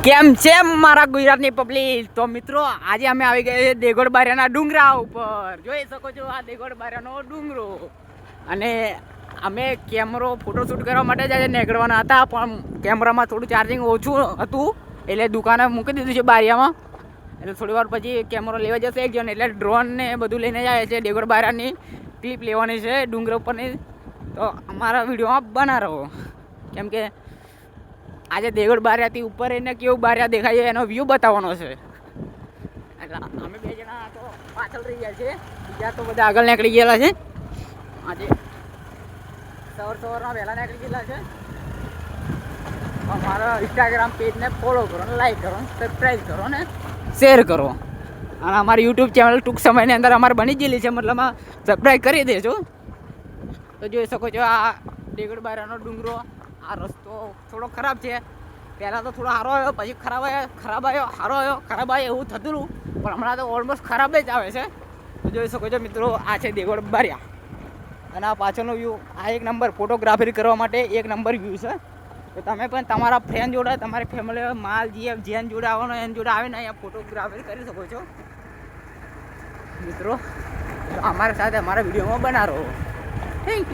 કેમ છે મારા ગુજરાતની પબ્લિક? તો મિત્રો આજે અમે આવી ગયા છીએ દેગોડ બારિયાના ડુંગરા ઉપર. જોઈ શકો છો આ દેગોડ બારિયાનો ડુંગરો. અને અમે કેમેરો ફોટોશૂટ કરવા માટે જ આજે નીકળવાના હતા, પણ કેમેરામાં થોડું ચાર્જિંગ ઓછું હતું એટલે દુકાને મૂકી દીધું છે બારિયામાં. એટલે થોડી વાર પછી કેમેરો લેવા જશે એક જણ, એટલે ડ્રોન ને બધું લઈને જાય છે. દેગોડ બારિયાની ક્લિપ લેવાની છે ડુંગર ઉપરની. તો અમારા વિડીયોમાં બના રહો, કેમ કે આજે દેગોડ બારિયાથી ઉપર એને કેવું બારિયા દેખાય છે એનો વ્યૂ બતાવવાનો છે. એટલે અમે બે જણા તો પાછળ રહી ગયા છે, બીજા તો બધા આગળ નીકળી ગયેલા છે. આજે સવારના વહેલા નીકળી ગયેલા છે. મારા ઇન્સ્ટાગ્રામ પેજને ફોલો કરો, લાઈક કરો, સબસ્ક્રાઈબ કરો ને શેર કરો. અને અમારી યુટ્યુબ ચેનલ ટૂંક સમયની અંદર અમારે બની ગયેલી છે, મતલબ સબસ્ક્રાઈબ કરી દેજો. તો જોઈ શકો છો આ દેગોડ બારિયાનો ડુંગરો. આ રસ્તો થોડો ખરાબ છે, પહેલાં તો થોડો સારો આવ્યો, પછી ખરાબ આવ્યો, સારો આવ્યો, ખરાબ આવ્યો એવું થતું હતું, પણ હમણાં તો ઓલમોસ્ટ ખરાબ જ આવે છે. તો જોઈ શકો છો મિત્રો, આ છે દેગોડ બારિયા. અને આ પાછળનો વ્યૂ આ એક નંબર ફોટોગ્રાફી કરવા માટે એક નંબર વ્યૂ છે. તો તમે પણ તમારા ફ્રેન્ડ જોડે, તમારી ફેમિલી માલ જીએફ જેન જોડે આવવાનો એની જોડે આવીને અહીંયા ફોટોગ્રાફી કરી શકો છો મિત્રો. તો અમારી સાથે અમારા વિડીયોમાં બના રહો. Thank you.